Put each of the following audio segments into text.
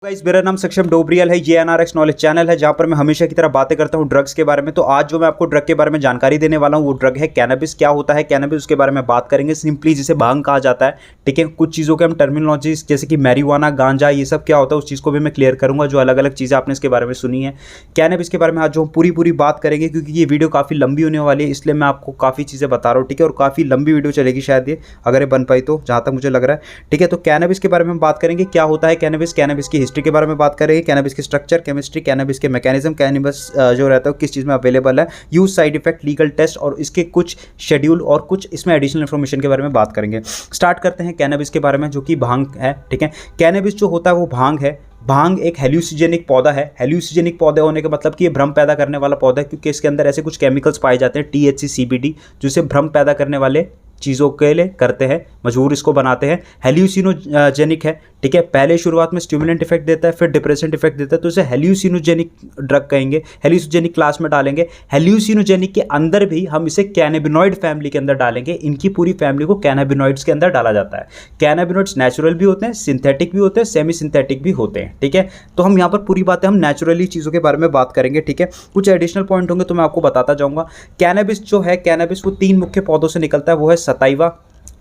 Guys, मेरा नाम सक्षम डोबरियल है। ये एनआरएक्स नॉलेज चैनल है जहां पर मैं हमेशा की तरह बातें करता हूं ड्रग्स के बारे में। तो आज जो मैं आपको ड्रग के बारे में जानकारी देने वाला हूं वो ड्रग है कैनबिस। क्या होता है कैनबिस, उसके बारे में बात करेंगे। सिंपली जिसे भांग कहा जाता है, ठीक है। कुछ चीज़ों के हम टर्मिनोलॉजीज जैसे कि मैरिजुआना, गांजा, ये सब क्या होता है उस चीज़ को भी मैं क्लियर करूंगा, जो अलग अलग चीज़ें आपने इसके बारे में सुनी है। कैनबिस के बारे में आज जो पूरी बात करेंगे, क्योंकि ये वीडियो काफ़ी लंबी होने वाली है, इसलिए मैं आपको काफ़ी चीज़ें बता रहा हूँ, ठीक है। और काफ़ी लंबी वीडियो चलेगी शायद ये, अगर ये बन पाई तो, जहाँ तक मुझे लग रहा है, ठीक है। तो कैनबिस के बारे में बात करेंगे, क्या होता है कैनबिस, कैनबिस की हिस्ट्री के बारे में बात करेंगे, कैनबिस की स्ट्रक्चर, केमिस्ट्री, कैनबिस के मैकेनिज्म, कैनबिस जो रहता है किस चीज़ में अवेलेबल है, use, side effect, legal test और इसके कुछ शेड्यूल और कुछ इसमें एडिशनल इन्फॉर्मेशन के बारे में बात करेंगे। स्टार्ट करते हैं कैनबिस के बारे में, जो कि भांग है, ठीक है। कैनबिस जो होता है वो भांग है। भांग एक हेल्यूसिजेनिक पौधा है। हेल्यूसिजेनिक पौधे होने का मतलब कि ये भ्रम पैदा करने वाला पौधा है, क्योंकि इसके अंदर ऐसे कुछ केमिकल्स पाए जाते हैं, THC, CBD, जो इसे भ्रम पैदा करने वाले चीज़ों के लिए करते हैं, मजबूर इसको बनाते हैं। हेल्यूसिनोजेनिक है, ठीक है। पहले शुरुआत में स्टिमुलेंट इफेक्ट देता है, फिर डिप्रेसेंट इफेक्ट देता है, तो इसे हेल्यूसिनोजेनिक ड्रग कहेंगे, हेल्यूसिनोजेनिक क्लास में डालेंगे। हेल्यूसिनोजेनिक के अंदर भी हम इसे कैनाबिनॉइड फैमिली के अंदर डालेंगे। इनकी पूरी फैमिली को कैनाबिनॉइड्स के अंदर डाला जाता है। कैनाबिनॉइड्स नेचुरल भी होते हैं, सिंथेटिक भी होते हैं, सेमी सिंथेटिक भी होते हैं, ठीक है। तो हम यहाँ पर पूरी बातें हम नेचुरली चीज़ों के बारे में बात करेंगे, ठीक है। कुछ एडिशनल पॉइंट होंगे तो मैं आपको बताता जाऊँगा। कैनबिस जो है, कैनबिस वो 3 मुख्य पौधों से निकलता है, वो है सताइवा,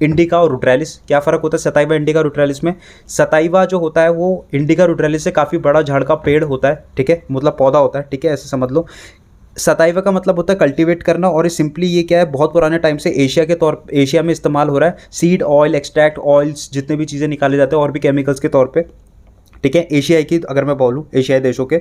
इंडिका और रुट्रैलिस। क्या फ़र्क होता है सताइवा, इंडिका, रुट्रैलिस में? सताइवा जो होता है वो इंडिका रुट्रैलिस से काफ़ी बड़ा झाड़ का पेड़ होता है, ठीक है, मतलब पौधा होता है, ठीक है, ऐसे समझ लो। सताइवा का मतलब होता है कल्टीवेट करना, और सिंपली ये क्या है, बहुत पुराने टाइम से एशिया में इस्तेमाल हो रहा है। सीड ऑयल, एक्सट्रैक्ट ऑयल्स, जितने भी चीज़ें निकाले जाते हैं और भी केमिकल्स के तौर पे, ठीक है। एशियाई की अगर मैं बोलूँ, एशियाई देशों के।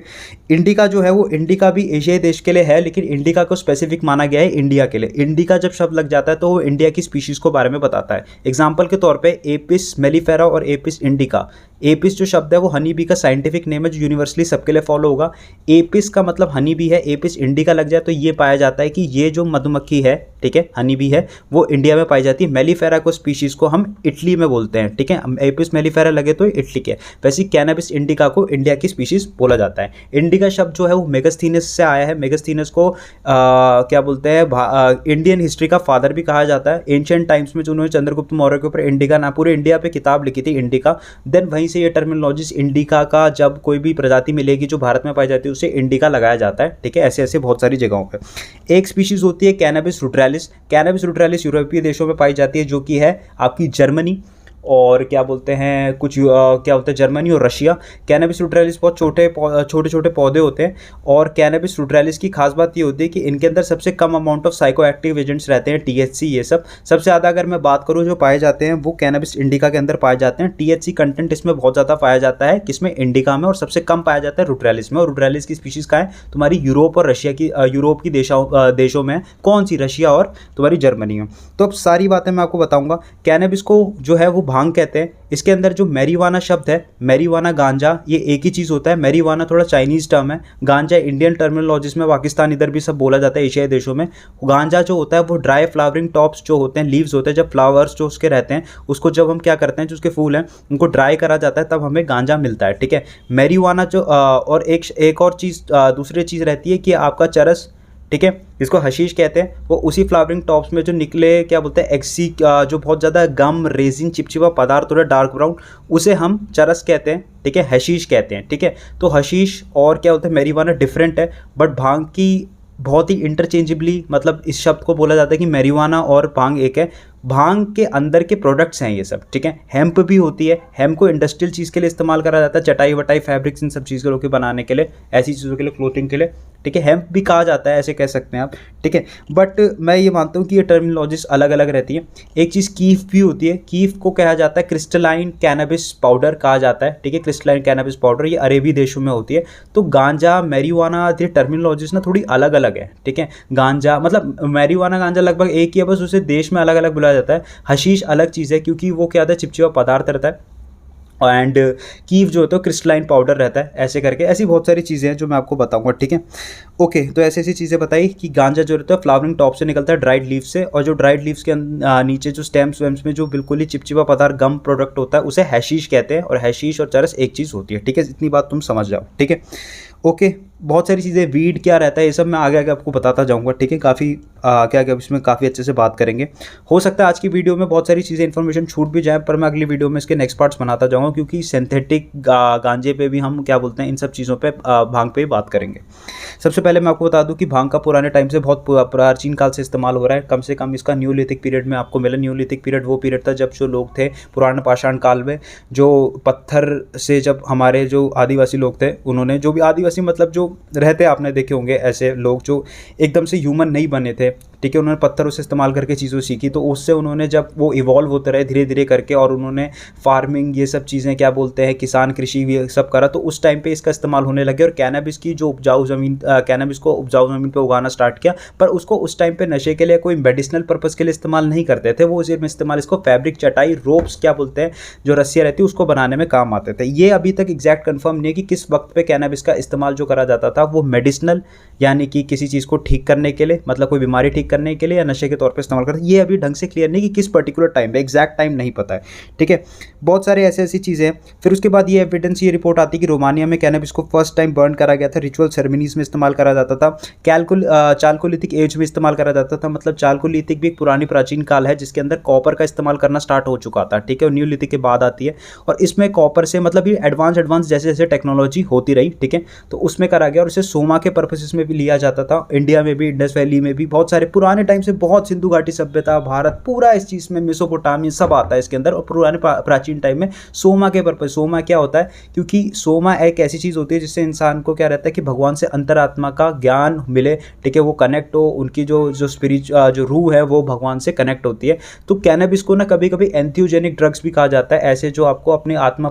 इंडिका जो है वो, इंडिका भी एशियाई देश के लिए है, लेकिन इंडिका को स्पेसिफिक माना गया है इंडिया के लिए। इंडिका जब शब्द लग जाता है तो वो इंडिया की स्पीशीज़ को बारे में बताता है। एग्जाम्पल के तौर पे एपिस मेलिफेरा और एपिस इंडिका। एपिस जो शब्द है वो हनी बी का साइंटिफिक नेम है, जो यूनिवर्सली सबके लिए फॉलो होगा। एपिस का मतलब हनी बी है, एपिस इंडिका लग जाए तो ये पाया जाता है कि ये जो मधुमक्खी है, ठीक है, हनी बी है, वो इंडिया में पाई जाती है। मेलिफेरा को स्पीशीज़ को हम इटली में बोलते हैं, ठीक है। एपिस मेलिफेरा लगे तो इटली के। वैसे कैनबिस इंडिका को इंडिया की स्पीशीज़ बोला जाता है। इंडिका शब्द जो है वो मेगस्थीनस से आया है। मेगस्थीनस को क्या बोलते हैं, इंडियन हिस्ट्री का फादर भी कहा जाता है। एंशिएंट टाइम्स में जो उन्होंने चंद्रगुप्त मौर्य के ऊपर इंडिका ना, पूरे इंडिया पे किताब लिखी थी, इंडिका। देन वहीं से ये टर्मिनोलॉजीज इंडिका का, जब कोई भी प्रजाति मिलेगी जो भारत में पाई जाती है उसे इंडिका लगाया जाता है, ठीक है। ऐसे ऐसे बहुत सारी जगहों पे। एक स्पीशीज होती है कैनबिस रुट्रैलिस। कैनबिस रुट्रैलिस यूरोपीय देशों में पाई जाती है, जो कि है आपकी जर्मनी और क्या बोलते हैं कुछ क्या बोलते हैं, जर्मनी और रशिया। कैनबिस रुट्रैलिस बहुत छोटे छोटे पौधे होते हैं, और कैनबिस रुट्रैलिस की खास बात ये होती है कि इनके अंदर सबसे कम amount of psychoactive agents रहते हैं, THC, ये सब। सबसे ज़्यादा अगर मैं बात करूँ जो पाए जाते हैं वो कैनबिस इंडिका के अंदर पाए जाते हैं। THC कंटेंट इसमें बहुत ज़्यादा पाया जाता है, किसमें, इंडिका में, और सबसे कम पाया जाता है रुट्रैलिस में। और रुट्रैलिस की स्पीशीज़ कहाँ है, तुम्हारी यूरोप और रशिया की, यूरोप की देशों में। कौन सी, रशिया और तुम्हारी जर्मनी में। तो अब सारी बातें मैं आपको बताऊँगा। कैनबिस को जो है वो भांग कहते हैं। इसके अंदर जो मैरिजुआना शब्द है, मैरिजुआना, गांजा, ये एक ही चीज़ होता है। मैरिजुआना थोड़ा चाइनीज़ टर्म है, गांजा इंडियन टर्मिनोलॉजीज में, पाकिस्तान इधर भी सब बोला जाता है, एशियाई देशों में। गांजा जो होता है वो ड्राई फ्लावरिंग टॉप्स जो होते हैं, लीव्स होते हैं, जब फ्लावर्स जो उसके रहते हैं उसको जब हम क्या करते हैं, जो उसके फूल हैं उनको ड्राई करा जाता है, तब हमें गांजा मिलता है, ठीक है। मैरिजुआना जो और एक और चीज़, दूसरी चीज़ रहती है कि आपका चरस, ठीक है, जिसको हशीश कहते हैं, वो उसी फ्लावरिंग टॉप्स में जो निकले, क्या बोलते हैं, एक्सी, जो बहुत ज़्यादा गम, रेजिन, चिपचिपा पदार्थ होता है डार्क ब्राउन, उसे हम चरस कहते हैं, ठीक है, हशीश कहते हैं, ठीक है। तो हशीश और क्या बोलते हैं मैरिजुआना डिफरेंट है, बट भांग की बहुत ही इंटरचेंजेबली, मतलब इस शब्द को बोला जाता है कि मैरिजुआना और भांग एक है। भांग के अंदर के प्रोडक्ट्स हैं ये सब, ठीक है। हेम्प भी होती है, हेम्प को इंडस्ट्रियल चीज़ के लिए इस्तेमाल करा जाता है, चटाई वटाई, फैब्रिक्स, इन सब चीज़ों के बनाने के लिए, ऐसी चीज़ों के लिए, क्लोथिंग के लिए, ठीक है। हेम्प भी कहा जाता है, ऐसे कह सकते हैं आप, ठीक है। बट मैं ये मानता हूँ कि ये टर्मिनोलॉजीज अलग अलग रहती है। एक चीज़ कीफ भी होती है। कीफ को कहा जाता है क्रिस्टलाइन कैनबिस पाउडर कहा जाता है, ठीक है। क्रिस्टलाइन कैनबिस पाउडर ये अरेबी देशों में होती है। तो गांजा, मैरिजुआना, ये टर्मिनोलॉजीज ना थोड़ी अलग अलग है, ठीक है। गांजा मतलब मैरिजुआना, गांजा लगभग एक ही है, बस उसे देश में अलग अलग बुलाया जाता है। हशीश अलग चीज़ है, क्योंकि वो क्या होता है, चिपचिपा पदार्थ रहता है। एंड कीफ जो होता है क्रिस्टलाइन पाउडर रहता है, ऐसे करके ऐसी बहुत सारी चीज़ें हैं जो मैं आपको बताऊंगा, ठीक है। ओके, तो ऐसी ऐसी चीज़ें बताई कि गांजा जो रहता है फ्लावरिंग टॉप से निकलता है, ड्राइड लीव से, और जो ड्राइड लीव्स के नीचे जो स्टेम्स वेम्स में जो बिल्कुल ही चिपचिपा पदार्थ, गम प्रोडक्ट होता है, उसे हैशीश कहते हैं। और हैशीश और चरस एक चीज़ होती है, ठीक है। इतनी बात तुम समझ जाओ, ठीक है। ओके, बहुत सारी चीज़ें, वीड क्या रहता है, ये सब मैं आगे आगे आपको बताता जाऊंगा, ठीक है। काफ़ी क्या क्या इसमें काफ़ी अच्छे से बात करेंगे। हो सकता है आज की वीडियो में बहुत सारी चीज़ें इन्फॉर्मेशन छूट भी जाए, पर मैं अगली वीडियो में इसके नेक्स्ट पार्ट्स बनाता जाऊंगा, क्योंकि सिंथेटिक गांजे पे भी हम क्या बोलते हैं, इन सब चीज़ों पे भांग पे भी बात करेंगे। सबसे पहले मैं आपको बता दूं कि भांग का पुराने टाइम से बहुत प्राचीन काल से इस्तेमाल हो रहा है। कम से कम इसका न्यूलिथिक पीरियड में आपको मिला। न्यूलिथिक पीरियड वो पीरियड था जब जो लोग थे पुराने पाषाण काल में, जो पत्थर से, जब हमारे जो आदिवासी लोग थे, उन्होंने जो भी आदिवासी मतलब जो रहते, आपने देखे होंगे ऐसे लोग जो एकदम से ह्यूमन नहीं बने थे, ठीक है, उन्होंने पत्थरों से इस्तेमाल करके चीज़ों सीखी, तो उससे उन्होंने जब वो इवॉल्व होते रहे धीरे धीरे करके, और उन्होंने फार्मिंग ये सब चीज़ें क्या बोलते हैं, किसान कृषि ये सब करा, तो उस टाइम पे इसका इस्तेमाल होने लगे। और कैनबिस की जो उपजाऊ ज़मीन, कैनबिस को उपजाऊ ज़मीन पे उगाना स्टार्ट किया, पर उसको उस टाइम पे नशे के लिए, कोई मेडिसिनल पर्पज़ के लिए इस्तेमाल नहीं करते थे वो। सिर्फ इस्तेमाल इसको फैब्रिक, चटाई, रोप्स क्या बोलते हैं, जो रस्सियाँ रहती है उसको बनाने में काम आते थे। ये अभी तक एग्जैक्ट कन्फर्म नहीं है कि किस वक्त पे कैनबिस का इस्तेमाल जो करा जाता था वो मेडिसिनल, यानी कि किसी चीज़ को ठीक करने के लिए, मतलब कोई बीमारी ठीक करने के लिए, या नशे के तौर पे इस्तेमाल करते हैं, ये अभी ढंग से क्लियर नहीं कि किस पर्टिकुलर टाइम पे, एग्जैक्ट टाइम नहीं पता है, ठीक है। बहुत सारे ऐसी ऐसी चीज़ें हैं। फिर उसके बाद ये एविडेंस, ये रिपोर्ट आती है कि रोमानिया में कैनबिस को फर्स्ट टाइम बर्न करा गया था, रिचुअल सेरेमनीज में इस्तेमाल करा जाता था, चालकोलिथिक एज में इस्तेमाल करा जाता था। मतलब चालकोलिथिक भी एक पुरानी प्राचीन काल है जिसके अंदर कॉपर का इस्तेमाल करना स्टार्ट हो चुका था, ठीक है। और न्यूलिथिक के बाद आती है, और इसमें कॉपर से मतलब ये एडवांस जैसे जैसे टेक्नोलॉजी होती रही, ठीक है, तो उसमें करा गया। और इसे सोमा के पर्पसेस में भी लिया जाता था। इंडिया में भी, इंडस वैली में भी, बहुत सारे पुराने टाइम से, बहुत सिंधु घाटी सभ्यता, भारत पूरा इस चीज़ में, मेसोपोटामिया सब आता है इसके अंदर। और पुराने प्राचीन टाइम में सोमा के पर्पस, सोमा क्या होता है, क्योंकि सोमा एक ऐसी चीज़ होती है जिससे इंसान को क्या रहता है कि भगवान से अंतरात्मा का ज्ञान मिले, ठीक है, वो कनेक्ट हो, उनकी जो स्पिरिचुअल जो रूह है वो भगवान से कनेक्ट होती है। तो कैनबिस को ना कभी कभी एंथ्यूजेनिक ड्रग्स भी कहा जाता है, ऐसे जो आपको अपने आत्मा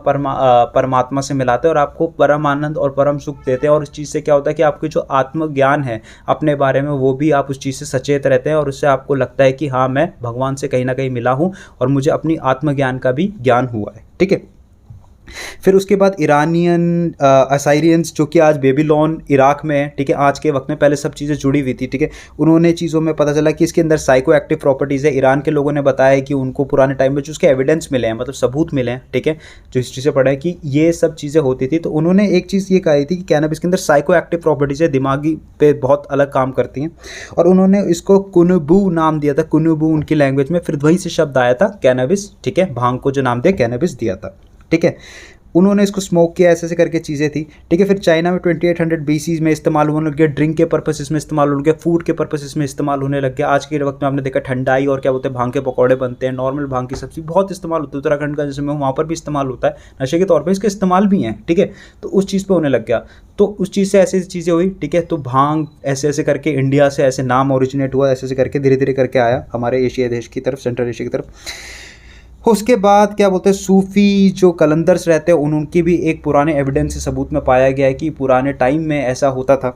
परमात्मा से मिलाते हैं और आपको परम आनंद और परम सुख देते हैं। और इस चीज़ से क्या होता है कि आपकी जो आत्मज्ञान है अपने बारे में, वो भी आप उस चीज़ से सचेत रहते हैं, और उससे आपको लगता है कि हाँ, मैं भगवान से कहीं ना कहीं मिला हूँ और मुझे अपनी आत्मज्ञान का भी ज्ञान हुआ है, ठीक है। फिर उसके बाद ईरानियन असाइरियंस, जो कि आज बेबीलोन इराक में है, ठीक है, आज के वक्त में, पहले सब चीज़ें जुड़ी हुई थी, ठीक है। उन्होंने चीज़ों में पता चला कि इसके अंदर साइको एक्टिव प्रॉपर्टीज़ है। ईरान के लोगों ने बताया कि उनको पुराने टाइम में जो उसके एविडेंस मिले हैं, मतलब सबूत मिले हैं, ठीक है, जो हिस्ट्री से पढ़ा है कि ये सब चीज़ें होती थी। तो उन्होंने एक चीज़ ये कही थी कि कैनबिस के अंदर साइको एक्टिव प्रॉपर्टीज़ है, दिमागी पे बहुत अलग काम करती हैं, और उन्होंने इसको कुनुबू नाम दिया था, कुनुबू उनकी लैंग्वेज में। फिर वहीं से शब्द आया था कैनबिस, ठीक है, भांग को जो नाम दिया कैनबिस दिया था, ठीक है। उन्होंने इसको स्मोक किया, ऐसे ऐसे करके चीज़ें थी, ठीक है। फिर चाइना में 2800 BC में इस्तेमाल होने लग गया, ड्रिंक के पर्पसेस में इस्तेमाल होने लग गया, फूड के पर्पसेस में इस्तेमाल होने लग गया। आज के वक्त में आपने देखा ठंडाई और क्या बोलते हैं, भांग के पकौड़े बनते हैं, नॉर्मल भांग की सब्जी बहुत इस्तेमाल होती है। उत्तराखंड का जैसे मैं वहाँ पर भी इस्तेमाल होता है, नशे के तौर पर इसका इस्तेमाल भी है, ठीक है। तो उस चीज़ पर होने लग गया, तो उस चीज़ से ऐसी चीज़ें हुई, ठीक है। तो भांग ऐसे ऐसे करके इंडिया से ऐसे नाम ओरिजिनेट हुआ, ऐसे ऐसे करके धीरे धीरे करके आया हमारे एशिया देश की तरफ, सेंट्रल एशिया की तरफ। उसके बाद क्या बोलते हैं, सूफ़ी जो कलंदर्स रहते हैं उनकी भी एक पुराने एविडेंस से सबूत में पाया गया है कि पुराने टाइम में ऐसा होता था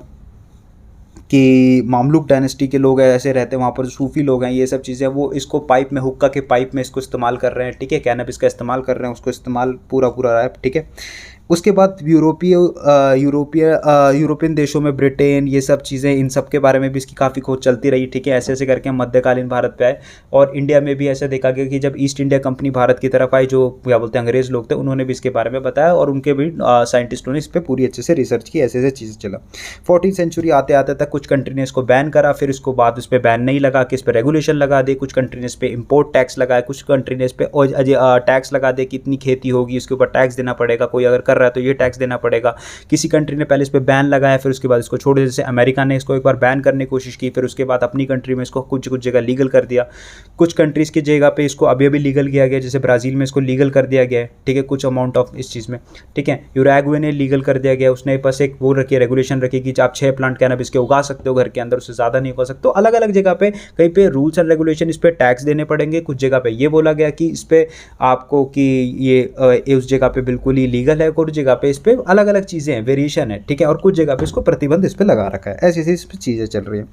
कि मामलुक डायनेस्टी के लोग ऐसे रहते हैं, वहाँ पर सूफ़ी लोग हैं, ये सब चीज़ें, वो इसको पाइप में, हुक्का के पाइप में इसको इस्तेमाल कर रहे हैं, ठीक है, कैनबिस का इस्तेमाल कर रहे हैं, उसको इस्तेमाल पूरा रहा है, ठीक है। उसके बाद यूरोपियन देशों में, ब्रिटेन, ये सब चीज़ें, इन सब के बारे में भी इसकी काफ़ी खोज चलती रही, ठीक है। ऐसे ऐसे करके हम मध्यकालीन भारत पे आए, और इंडिया में भी ऐसा देखा गया कि जब ईस्ट इंडिया कंपनी भारत की तरफ आई, जो क्या बोलते हैं अंग्रेज़ लोग थे, उन्होंने भी इसके बारे में बताया, और उनके भी साइंटिस्टों ने इस पर पूरी अच्छे से रिसर्च की, ऐसे ऐसे चीज़ें चला। 14th सेंचुरी आते आते तक कुछ कंट्री ने इसको बैन करा, फिर उसको बाद उस पर बैन नहीं लगा कि इस पर रेगुलेशन लगा दे, कुछ कंट्री ने इस पर इम्पोर्ट टैक्स लगाया, कुछ कंट्री ने इस पर टैक्स लगा दे कि इतनी खेती होगी उसके ऊपर टैक्स देना पड़ेगा, कोई अगर कर रहा है तो ये टैक्स देना पड़ेगा। किसी कंट्री ने पहले इस पे बैन लगाया, फिर उसके बाद इसको छोड़ दिया, जैसे अमेरिका ने इसको एक बार बैन करने की कोशिश की, फिर उसके बाद अपनी कंट्री में इसको कुछ कुछ जगह लीगल कर दिया, कुछ कंट्रीज़ की जगह पे इसको अभी अभी लीगल किया गया, जैसे ब्राज़ील में इसको लीगल कर दिया गया है, ठीक है, कुछ अमाउंट ऑफ इस चीज़ में, ठीक है। यूरुग्वे ने लीगल कर दिया गया, उसने बस एक वो रखी, रेगुलेशन रखी कि आप 6 प्लांट कैनबिस के उगा सकते हो घर के अंदर, उससे ज़्यादा नहीं उगा सकते। तो अलग अलग जगह पे, कहीं पे रूल्स एंड रेगुलेशन, इस पर टैक्स देने पड़ेंगे, कुछ जगह पे ये बोला गया कि इस पर आपको कि ये उस जगह पे बिल्कुल ही लीगल है, कुछ जगह पे इस पर अलग अलग चीज़ें हैं, वेरिएशन है, ठीक है, और कुछ जगह पे इसको प्रतिबंध इस पर लगा रखा है, ऐसी ऐसी इस पर चीज़ें चल रही हैं।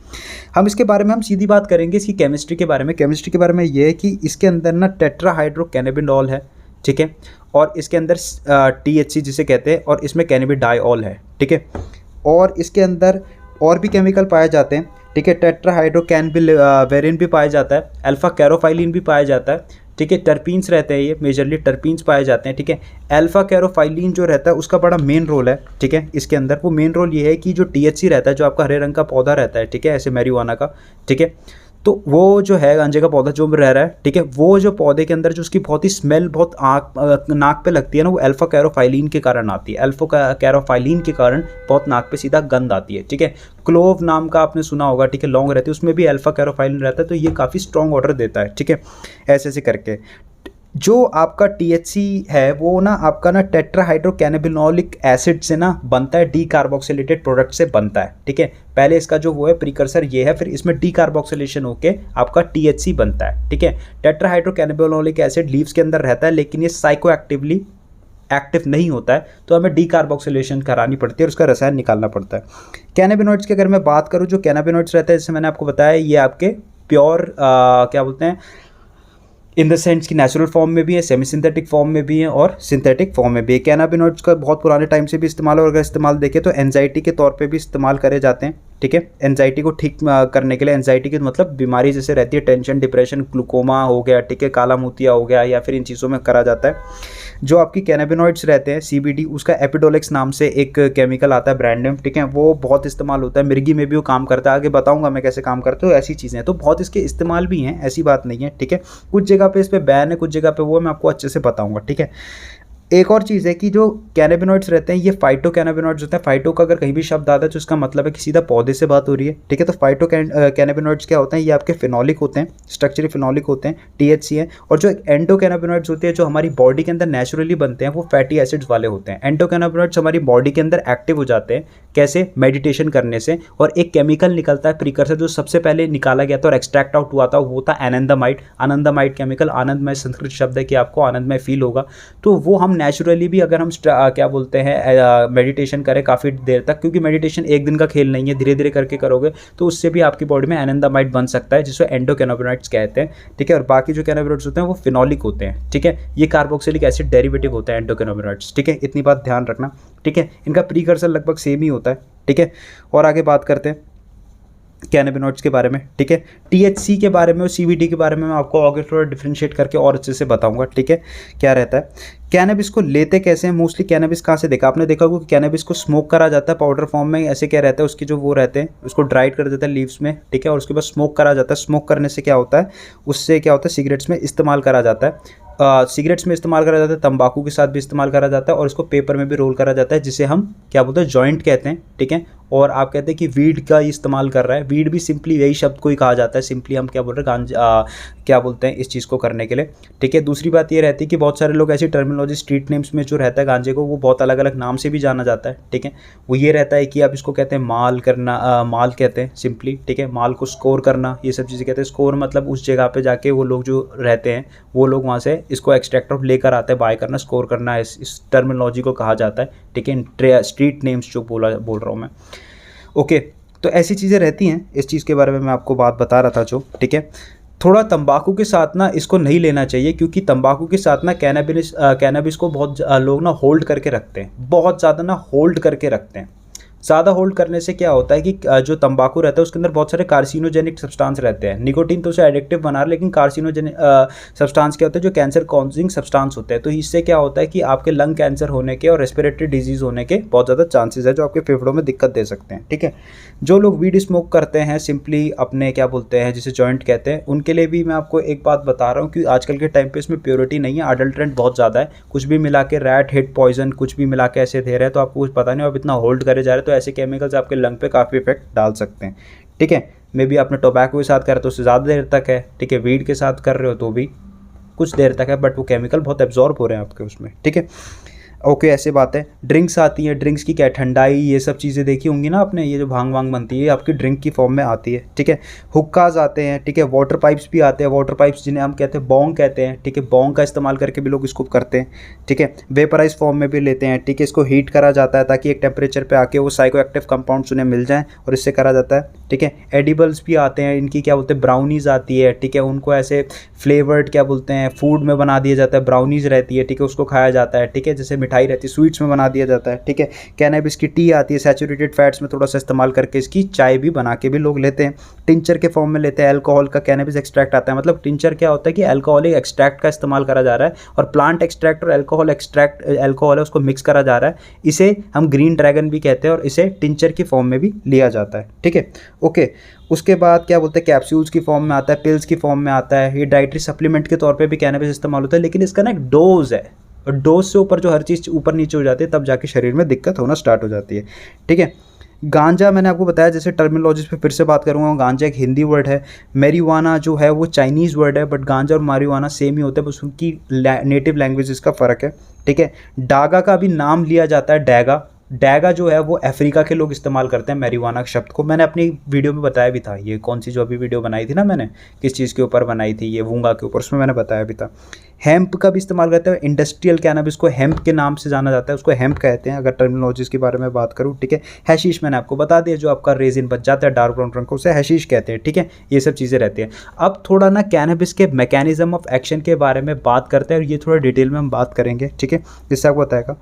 हम इसके बारे में हम सीधी बात करेंगे इसकी केमिस्ट्री के बारे में। केमिस्ट्री के बारे में ये है कि इसके अंदर ना टेट्राहाइड्रोकैनाबिनॉल है, ठीक है, और इसके अंदर THC जिसे कहते हैं, और इसमें कैनाबिडाइऑल है, ठीक है, और इसके अंदर और भी केमिकल पाए जाते हैं, ठीक है। टेट्राहाइड्रोकैनबिवेरिन भी पाया जाता है, अल्फा कैरोफाइलिन भी पाया जाता है, ठीक है। टर्पीन्स रहते हैं, ये मेजरली टर्पीन्स पाए जाते हैं, ठीक है। अल्फा कैरोफाइलिन जो रहता है उसका बड़ा मेन रोल है, ठीक है। इसके अंदर वो मेन रोल ये है कि जो THC रहता है, जो आपका हरे रंग का पौधा रहता है, ठीक है, ऐसे मैरिजुआना का, ठीक है, तो वो जो है गांजे का पौधा जो रह रहा है, ठीक है, वो जो पौधे के अंदर जो उसकी बहुत ही स्मेल बहुत नाक पे लगती है ना, वो अल्फा कैरोफाइलिन के कारण आती है। अल्फा कैरोफाइलिन के कारण बहुत नाक पे सीधा गंध आती है, ठीक है। क्लोव नाम का आपने सुना होगा, ठीक है, लौंग रहती है, उसमें भी अल्फा कैरोफाइलिन रहता है, तो ये काफ़ी स्ट्रॉन्ग ऑर्डर देता है, ठीक है। ऐसे ऐसे करके जो आपका THC है वो ना आपका ना टेट्राहाइड्रोकैनाबिनोलिक एसिड से ना बनता है, डी कार्बोक्सिलेटेड प्रोडक्ट से बनता है, ठीक है। पहले इसका जो वो है प्रीकर्सर ये है, फिर इसमें डी कार्बोक्सिलेशन होके आपका THC बनता है, ठीक है। टेट्राहाइड्रोकैनाबिनोलिक एसिड लीव्स के अंदर रहता है, लेकिन ये साइको एक्टिवली एक्टिव नहीं होता है, तो हमें डी कार्बोक्सिलेशन करानी पड़ती है और उसका रसायन निकालना पड़ता है। कैनाबिनॉइड्स की अगर मैं बात करूँ, जो कैनाबिनॉइड्स रहते हैं, जैसे मैंने आपको बताया, ये आपके प्योर क्या बोलते हैं, इन द सेंस कि नेचुरल फॉर्म में भी है, सेमी सिंथेटिक फॉर्म में भी है और सिंथेटिक फॉर्म में भी है। कैनाबिनॉइड्स का बहुत पुराने टाइम से भी इस्तेमाल, और अगर इस्तेमाल देखें तो एंजाइटी के तौर पे भी इस्तेमाल करे जाते हैं, ठीक है। एंजाइटी को ठीक करने के लिए, एंजाइटी की मतलब बीमारी जैसे रहती है, टेंशन, डिप्रेशन, ग्लूकोमा हो गया, ठीक है, काला मोतिया हो गया, या फिर इन चीज़ों में करा जाता है। जो आपकी कैनाबिनॉइड्स रहते हैं, CBD, उसका एपिडोलेक्स नाम से एक केमिकल आता है, ब्रांड नेम, ठीक है, वो बहुत इस्तेमाल होता है। मिर्गी में भी वो काम करता है, आगे बताऊंगा मैं कैसे काम करते हो, ऐसी चीज़ें हैं, तो बहुत इसके इस्तेमाल भी हैं, ऐसी बात नहीं है, ठीक है। कुछ जगह पे इस पर बैन है, कुछ जगह पे वो मैं आपको अच्छे से बताऊंगा, ठीक है। एक और चीज़ है कि जो कैनाबिनॉइड्स रहते हैं, ये फाइटो कैनाबिनॉइड्स होते हैं। फाइटो का अगर कहीं भी शब्द आता है तो इसका मतलब है कि सीधा पौधे से बात हो रही है, ठीक है। तो फाइटो कैनाबिनॉइड्स क्या होते हैं, ये आपके फिनोलिक होते हैं, स्ट्रक्चरली फिनोलिक होते हैं, THC है। और जो एंडो कैनाबिनॉइड्स होते हैं, जो हमारी बॉडी के अंदर नेचुरली बनते हैं, वो फैटी एसिड्स वाले होते हैं। एंडो कैनाबिनॉइड्स हमारी बॉडी के अंदर एक्टिव हो जाते हैं, कैसे, मेडिटेशन करने से। और एक केमिकल निकलता है प्रीकर्सर, जो सबसे पहले निकाला गया था और एक्सट्रैक्ट आउट हुआ था, वो था एनंदामाइड। आनंदामाइड केमिकल, आनंदमय संस्कृत शब्द है कि आपको आनंदमय फील होगा, तो वो हम नेचुरली भी अगर हम क्या बोलते हैं मेडिटेशन करें काफ़ी देर तक, क्योंकि मेडिटेशन एक दिन का खेल नहीं है, धीरे धीरे करके करोगे तो उससे भी आपकी बॉडी में एनंदामाइड बन सकता है, जिसको एंडोकैनाबिनॉइड्स कहते हैं, ठीक है। और बाकी जो कैनाबिनॉइड्स होते हैं वो फिनोलिक होते हैं, ठीक है। ये कार्बोक्सिलिक एसिड डेरिवेटिव होता है एंडोकैनाबिनॉइड्स, ठीक है, इतनी बात ध्यान रखना, ठीक है। इनका प्रीकर्सर लगभग सेम ही होता है, ठीक है। और आगे बात करते हैं कैनाबिनॉइड्स के बारे में, ठीक है। THC के बारे में और CBD के बारे में मैं आपको आगे थोड़ा डिफरेंशिएट करके और अच्छे से बताऊंगा, ठीक है, क्या रहता है। कैनबिस को लेते कैसे हैं, मोस्टली कैनबिस कहाँ से देखा आपने, देखा होगा कि कैनबिस को स्मोक करा जाता है पाउडर फॉर्म में, ऐसे क्या रहता है, उसके जो वो रहते हैं उसको ड्राइड कर देता है लीव्स में, ठीक है, और उसके बाद स्मोक करा जाता है। स्मोक करने से क्या होता है, उससे क्या होता है, सिगरेट्स में इस्तेमाल करा जाता है, सिगरेट्स में इस्तेमाल करा जाता है, तंबाकू के साथ भी इस्तेमाल करा जाता है, और इसको पेपर में भी रोल करा जाता है, जिसे हम क्या बोलते हैं, जॉइंट कहते हैं, ठीक है। और आप कहते हैं कि वीड का इस्तेमाल कर रहा है, वीड भी सिंपली यही शब्द को ही कहा जाता है, सिंपली हम क्या बोल रहे हैं, गांजा क्या बोलते हैं इस चीज़ को करने के लिए, ठीक है। दूसरी बात ये रहती है कि बहुत सारे लोग ऐसी टर्मिनोलॉजी, स्ट्रीट नेम्स में जो रहता है गांजे को, वो बहुत अलग अलग नाम से भी जाना जाता है, ठीक है। वो ये रहता है कि आप इसको कहते हैं माल करना, माल कहते हैं सिंपली, ठीक है, माल को स्कोर करना, ये सब चीज़ें कहते हैं। स्कोर मतलब उस जगह पे जाके वो लोग जो रहते हैं वो लोग वहाँ से इसको एक्सट्रैक्ट आउट लेकर आते हैं, बाय करना, स्कोर करना, इस टर्मिनोलॉजी को कहा जाता है, ठीक है। स्ट्रीट नेम्स जो बोल रहा हूँ मैं, ओके। तो ऐसी चीज़ें रहती हैं, इस चीज़ के बारे में मैं आपको बात बता रहा था जो, ठीक है। थोड़ा तंबाकू के साथ ना इसको नहीं लेना चाहिए, क्योंकि तंबाकू के साथ ना कैनबिस को बहुत लोग ना होल्ड करके रखते हैं, बहुत ज़्यादा ना होल्ड करके रखते हैं। ज़्यादा होल्ड करने से क्या होता है कि जो तंबाकू रहता है उसके अंदर बहुत सारे कार्सिनोजेनिक सब्सटेंस रहते हैं। निकोटीन तो उसे एडिक्टिव बना रहा है, लेकिन कार्सिनोजेनिक सब्सटेंस क्या होता है, जो कैंसर कॉजिंग सब्सटेंस होते हैं। तो इससे क्या होता है कि आपके लंग कैंसर होने के और रेस्पिरेटरी डिजीज़ होने के बहुत ज़्यादा चांसेस है, जो आपके फेफड़ों में दिक्कत दे सकते हैं, ठीक है। जो लोग वीड स्मोक करते हैं, सिंपली अपने क्या बोलते हैं, जिसे जॉइंट कहते हैं, उनके लिए भी मैं आपको एक बात बता रहा हूँ कि आजकल के टाइम पे इसमें प्योरिटी नहीं है, अडल्ट्रेंट बहुत ज़्यादा है, कुछ भी मिला के, रैट हिट पॉइजन कुछ भी मिला के ऐसे दे रहे हैं, तो आपको कुछ पता नहीं, आप इतना होल्ड करे जा रहे हैं, तो ऐसे केमिकल्स आपके लंग पे काफ़ी इफेक्ट डाल सकते हैं, ठीक है। मे बी आपने टोबैको के साथ कर रहे तो उससे ज़्यादा देर तक है, ठीक है। वीड के साथ कर रहे हो तो भी कुछ देर तक है, बट वो केमिकल बहुत एब्जॉर्ब हो रहे हैं आपके उसमें, ठीक है, ओके। ऐसे बात है। ड्रिंक्स आती हैं, ड्रिंक्स की क्या ठंडाई, ये सब चीज़ें देखी होंगी ना आपने, ये जो भांग वांग बनती है आपकी ड्रिंक की फॉर्म में आती है, ठीक है। हुक्काज आते हैं, ठीक है। वाटर पाइप्स भी आते हैं, वाटर पाइप्स जिन्हें हम कहते हैं बॉन्ग कहते हैं, ठीक है। बॉन्ग का इस्तेमाल करके भी लोग इसको करते हैं, ठीक है। वेपराइज फॉर्म में भी लेते हैं, ठीक है। इसको हीट करा जाता है ताकि एक टेम्परेचर पे आके वो साइको एक्टिव कंपाउंड्स उन्हें मिल जाएँ, और इससे करा जाता है, ठीक है। एडिबल्स भी आते हैं, इनकी क्या बोलते हैं, ब्राउनीज़ आती है, ठीक है। उनको ऐसे फ्लेवर्ड क्या बोलते हैं, फूड में बना दिया जाता है, ब्राउनीज़ रहती है, ठीक है, उसको खाया जाता है, ठीक है। जैसे मिठाई रहती है स्वीट्स में बना दिया जाता है, ठीक है। कैनबिस की टी आती है, सैचुरेटेड फैट्स में थोड़ा सा इस्तेमाल करके इसकी चाय भी बना के भी लोग लेते हैं। टिंचर के फॉर्म में लेते हैं, अल्कोहल का कैनबिस एक्सट्रैक्ट आता है। मतलब टिंचर क्या होता है कि अल्कोहलिक एक्सट्रैक्ट का इस्तेमाल करा जा रहा है और प्लांट एक्सट्रैक्ट और अल्कोहल है उसको मिक्स करा जा रहा है। इसे हम ग्रीन ड्रैगन भी कहते हैं और इसे टिंचर की फॉर्म में भी लिया जाता है, ठीक है। ओके, उसके बाद क्या बोलते हैं, कैप्सूल्स की फॉर्म में आता है, पिल्स की फॉर्म में आता है। ये डाइटरी सप्लीमेंट के तौर पे भी कैनबिस इस्तेमाल होता है, लेकिन इसका ना एक डोज है और डोज से ऊपर जो हर चीज़ ऊपर नीचे हो जाती है तब जाके शरीर में दिक्कत होना स्टार्ट हो जाती है, ठीक है। गांजा मैंने आपको बताया, जैसे टर्मिनोलॉजीज पे फिर से बात करूँगा, गांजा एक हिंदी वर्ड है। मैरिजुआना जो है वो चाइनीज़ वर्ड है, बट गांजा और मैरिजुआना सेम ही होता है, बस उनकी नेटिव लैंग्वेजेस का फ़र्क है, ठीक है। डागा का भी नाम लिया जाता है, डैगा जो है वो अफ्रीका के लोग इस्तेमाल करते हैं मैरिजुआना शब्द को। मैंने अपनी वीडियो में बताया भी था, ये कौन सी जो अभी वीडियो बनाई थी ना मैंने, किस चीज़ के ऊपर बनाई थी, ये वूंगा के ऊपर, उसमें मैंने बताया भी था। हेम्प का भी इस्तेमाल करते हैं, इंडस्ट्रियल कैनबिस को हेम्प के नाम से जाना जाता है, उसको हेम्प कहते हैं अगर टर्मिनोलॉजीज के बारे में बात करूँ, ठीक है। हैशीश मैंने आपको बता दिया, जो आपका रेजिन बच जाता है डार्क ब्राउन रंग को, उसे हैशीश कहते हैं, ठीक है। ये सब चीज़ें रहती हैं। अब थोड़ा ना कैनबिस के मैकेनिज्म ऑफ एक्शन के बारे में बात करते हैं और ये थोड़ा डिटेल में हम बात करेंगे, ठीक है, जिससे आपको बताएगा।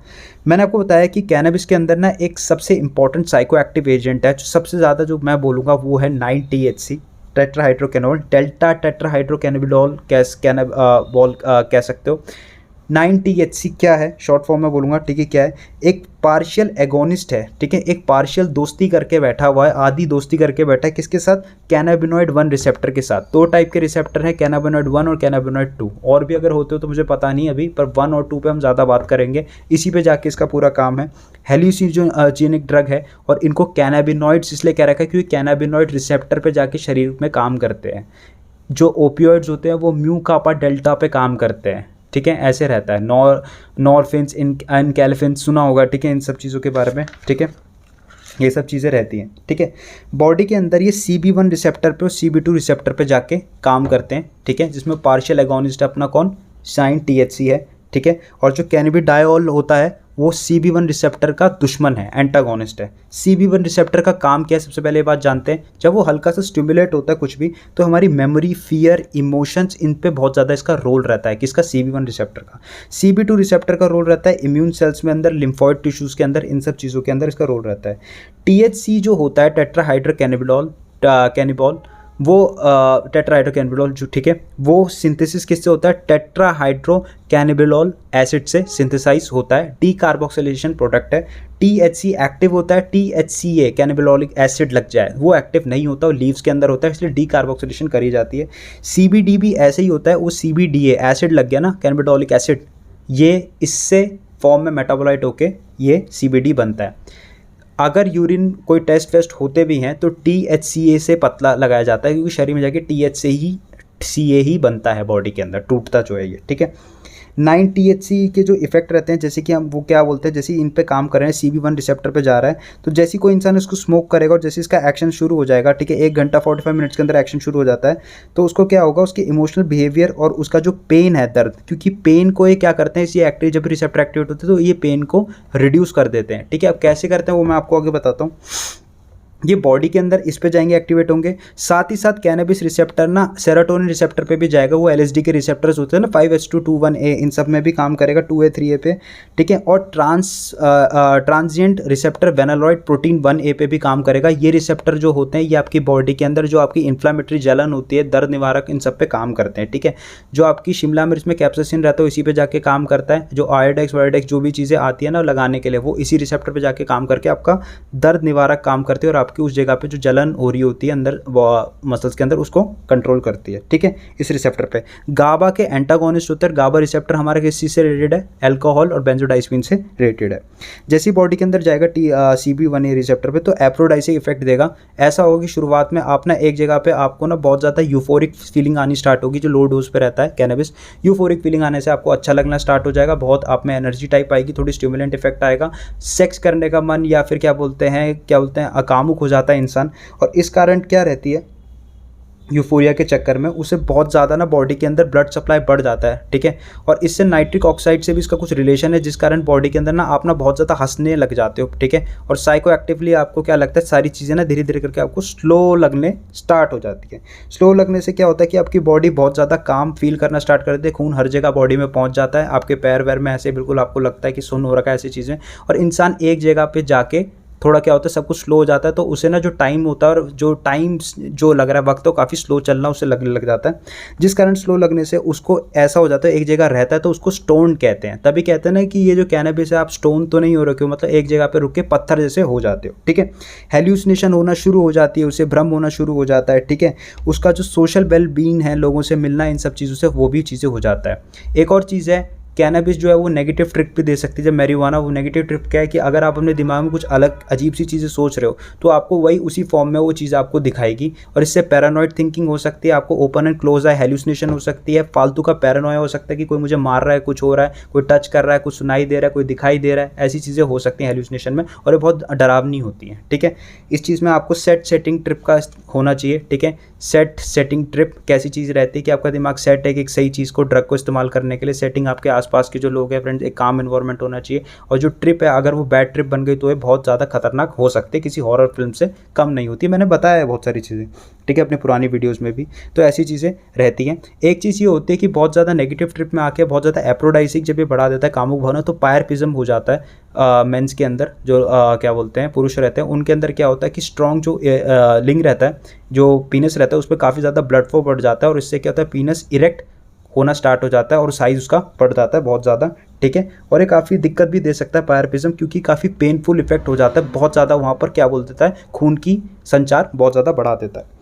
मैंने आपको बताया कि कैनबिस के अंदर ना एक सबसे इंपॉर्टेंट साइको एक्टिव एजेंट है, जो सबसे ज़्यादा जो मैं बोलूँगा वो है 9-THC, टेट्राहाइड्रोकैनोल, डेल्टा टेट्राहाइड्रोकैनाबिडोल कह सकते हो। 9-THC क्या है, शॉर्ट फॉर्म में बोलूँगा, ठीक है, क्या है, एक पार्शियल एगोनिस्ट है, ठीक है। एक पार्शियल दोस्ती करके बैठा हुआ है, आधी दोस्ती करके बैठा है, किसके साथ, कैनाबिनॉइड 1 रिसेप्टर के साथ। 2 टाइप के रिसेप्टर हैं, कैनाबिनॉइड 1 और कैनाबिनॉइड 2, और भी अगर होते हो तो मुझे पता नहीं अभी, पर 1 और 2 पे हम ज़्यादा बात करेंगे, इसी पे जाके इसका पूरा काम है। हेल्यूसिनोजेनिक ड्रग है और इनको कैनाबिनॉइड्स इसलिए कह रखा है क्योंकि कैनाबिनॉइड रिसेप्टर पे जाके शरीर में काम करते हैं। जो ओपियोइड्स होते हैं वो म्यू कापा डेल्टा पे काम करते हैं, ठीक है, ऐसे रहता है। नॉरफिन्स, इनकैलिफिन्स सुना होगा, ठीक है, इन सब चीज़ों के बारे में, ठीक है, ये सब चीज़ें रहती हैं, ठीक है। बॉडी के अंदर ये CB1 रिसेप्टर पे और CB2 रिसेप्टर पे जाके काम करते हैं, ठीक है, जिसमें पार्शियल एगोनिस्ट अपना कौन, 9-THC है, ठीक है। और जो कैनाबिडायोल होता है वो CB1 रिसेप्टर का दुश्मन है, एंटागोनिस्ट है। CB1 रिसेप्टर का काम क्या है, सबसे पहले ये बात जानते हैं। जब वो हल्का सा स्टिमुलेट होता है कुछ भी, तो हमारी मेमोरी, फियर, इमोशंस, इन पे बहुत ज़्यादा इसका रोल रहता है। किसका, CB1 रिसेप्टर का। CB2 रिसेप्टर का रोल रहता है इम्यून सेल्स में अंदर, लिम्फॉइड टिश्यूज़ के अंदर, इन सब चीज़ों के अंदर इसका रोल रहता है। THC जो होता है, टेट्राहाइड्रोकैनाबिनॉल, वो टेट्राहाइड्रोकैनाबिनॉल जो, ठीक है, वो सिंथेसिस किससे होता है, टेट्राहाइड्रोकैनाबिनॉल एसिड से सिंथेसाइज होता है, डीकार्बोक्सिलेशन प्रोडक्ट है। THC एक्टिव होता है, THCA कैनाबिनॉलिक एसिड लग जाए वो एक्टिव नहीं होता, वो लीव्स के अंदर होता है, इसलिए डीकार्बोक्सिलेशन करी जाती है। CBD भी ऐसे ही होता है, वो CBDA एसिड लग गया ना, कैनाबिनॉलिक एसिड, ये इससे फॉर्म में मेटाबोलाइट होके ये CBD बनता है। अगर यूरिन कोई टेस्ट वेस्ट होते भी हैं तो THCA से पतला लगाया जाता है, क्योंकि शरीर में जाके THCA ही बनता है बॉडी के अंदर, टूटता जो है ये, ठीक है। 9-THC के जो इफेक्ट रहते हैं, जैसे कि हम वो क्या बोलते हैं, जैसे इन पे काम कर रहे हैं, CB1 रिसेप्टर पे जा रहा है, तो जैसे कोई इंसान इसको स्मोक करेगा और जैसे इसका एक्शन शुरू हो जाएगा, ठीक है, 1 घंटा 45 मिनट्स के अंदर एक्शन शुरू हो जाता है, तो उसको क्या होगा, उसके इमोशनल बिहेवियर और उसका जो पेन है, दर्द, क्योंकि पेन को ये क्या करते हैं, इसी एक्टिव जब रिसेप्टर एक्टिवेट होते हैं तो ये पेन को रिड्यूस कर देते हैं, ठीक है। अब कैसे करते हैं वो मैं आपको आगे बताता हूँ। ये बॉडी के अंदर इस पे जाएंगे, एक्टिवेट होंगे, साथ ही साथ कैनबिस रिसेप्टर ना सेरोटोनिन रिसेप्टर पे भी जाएगा, वो LSD के रिसेप्टर्स होते हैं ना, 5-HT21A, इन सब में भी काम करेगा, 2A 3A पे, ठीक है। और ट्रांजिएंट रिसेप्टर वेनालॉइड प्रोटीन 1A पे भी काम करेगा। ये रिसेप्टर जो होते हैं ये आपकी बॉडी के अंदर जो आपकी इन्फ्लामेटरी जलन होती है, दर्द निवारक, इन सब पे काम करते हैं, ठीक है। जो आपकी शिमला मिर्च में कैप्साइसिन रहता है इसी पे जाके काम करता है। जो आयोडेक्स वायोडेक्स जो भी चीज़ें आती है ना लगाने के लिए, वो इसी रिसेप्टर पे जाके काम करके आपका दर्द निवारक काम करते हैं और आपकी उस जगह पे जो जलन हो रही होती है अंदर मसल्स के अंदर, उसको कंट्रोल करती है, ठीक है, इस रिसेप्टर पे। गाबा के एंटागोनिस्ट होते हैं। गाबा रिसेप्टर हमारे किस चीज़ से रिलेटेड है, अल्कोहल और बेंजोडाइजिपिन से रिलेटेड है। जैसे बॉडी के अंदर जाएगा CB1A रिसेप्टर पे, तो एप्रोडाइसिक इफेक्ट देगा। ऐसा होगा कि शुरुआत में आप ना एक जगह पे आपको ना बहुत ज़्यादा यूफोरिक फीलिंग आनी स्टार्ट होगी, जो लो डोज पे रहता है कैनबिस। यूफोरिक फीलिंग आने से आपको अच्छा लगना स्टार्ट हो जाएगा, बहुत आप में एनर्जी टाइप आएगी, थोड़ी स्टिमुलेंट इफेक्ट आएगा, सेक्स करने का मन या फिर क्या बोलते हैं अकामुक हो जाता है इंसान। और इस कारण क्या रहती है, यूफोरिया के चक्कर में उससे बहुत ज़्यादा ना बॉडी के अंदर ब्लड सप्लाई बढ़ जाता है, ठीक है। और इससे नाइट्रिक ऑक्साइड से भी इसका कुछ रिलेशन है, जिस कारण बॉडी के अंदर ना आप ना बहुत ज़्यादा हंसने लग जाते हो, ठीक है। और साइको एक्टिवली आपको क्या लगता है, सारी चीज़ें ना धीरे धीरे करके आपको स्लो लगने स्टार्ट हो जाती है। स्लो लगने से क्या होता है कि आपकी बॉडी बहुत ज़्यादा काम फील करना स्टार्ट कर देती है, खून हर जगह बॉडी में पहुँच जाता है, आपके पैर वैर में ऐसे बिल्कुल आपको लगता है कि सुन्न हो रखा है, ऐसी चीज़ें। और इंसान एक जगह पर जाके थोड़ा क्या होता है, सब कुछ स्लो हो जाता है, तो उसे ना जो टाइम होता है और जो टाइम जो लग रहा है वक्त, तो काफ़ी स्लो चलना उससे लगने लग जाता है, जिस कारण स्लो लगने से उसको ऐसा हो जाता है, एक जगह रहता है तो उसको स्टोन कहते हैं। तभी कहते हैं ना कि ये जो कैनबिस है, आप स्टोन तो नहीं हो रखे हो, मतलब एक जगह पे रुक के पत्थर जैसे हो जाते हो, ठीक है। हेल्यूसिनेशन होना शुरू हो जाती है, उसे भ्रम होना शुरू हो जाता है, ठीक है। उसका जो सोशल वेल बीइंग है, लोगों से मिलना, इन सब चीज़ों से वो भी चीज़ें हो जाता है। एक और चीज़ है, कैनबिस जो है वो नेगेटिव ट्रिप भी दे सकती है। जब मैरिजुआना, वो नेगेटिव ट्रिप क्या है कि अगर आप अपने दिमाग में कुछ अलग अजीब सी चीज़ें सोच रहे हो, तो आपको वही उसी फॉर्म में वो चीज़ आपको दिखाएगी, और इससे पैरानॉइड थिंकिंग हो सकती है, आपको open and close I hallucination हो सकती है, फालतू का पैरानोया हो सकता है कि कोई मुझे मार रहा है, कुछ हो रहा है, कोई टच कर रहा है, कुछ सुनाई दे रहा है, कोई दिखाई दे रहा है, ऐसी चीज़ें हो सकती हैं हेल्यूसिनेशन में, और ये बहुत डरावनी होती हैं, ठीक है। इस चीज़ में आपको सेटिंग ट्रिप का होना चाहिए, ठीक है। सेटिंग ट्रिप कैसी चीज़ रहती है कि आपका दिमाग सेट है कि एक सही चीज़ को, ड्रग को इस्तेमाल करने के लिए। सेटिंग आपके आसपास के जो लोग हैं, फ्रेंड्स, एक काम इन्वायरमेंट होना चाहिए। और जो ट्रिप है, अगर वो बैड ट्रिप बन गई तो ये बहुत ज़्यादा खतरनाक हो सकती है, किसी हॉरर फिल्म से कम नहीं होती। मैंने बताया है बहुत सारी चीज़ें, ठीक है, अपनी पुरानी वीडियोज़ में भी, तो ऐसी चीज़ें रहती हैं। एक चीज़ ये होती है कि बहुत ज़्यादा नेगेटिव ट्रिप में आके बहुत ज़्यादा एप्रोडाइसिक जब ये बढ़ा देता है, कामुक भावना, तो पायरपिज्म हो जाता है मेंस के अंदर, जो क्या बोलते हैं, पुरुष रहते हैं, उनके अंदर क्या होता है कि स्ट्रॉन्ग जो लिंग रहता है, जो पीनस रहता है, उस पर काफ़ी ज़्यादा ब्लड फ्लो बढ़ जाता है, और इससे क्या होता है, पीनस इरेक्ट होना स्टार्ट हो जाता है और साइज़ उसका बढ़ जाता है बहुत ज़्यादा, ठीक है। और ये काफ़ी दिक्कत भी दे सकता है पायरपिज्म, क्योंकि काफ़ी पेनफुल इफेक्ट हो जाता है बहुत ज़्यादा, वहाँ पर क्या बोल देता है, खून की संचार बहुत ज़्यादा बढ़ा देता है।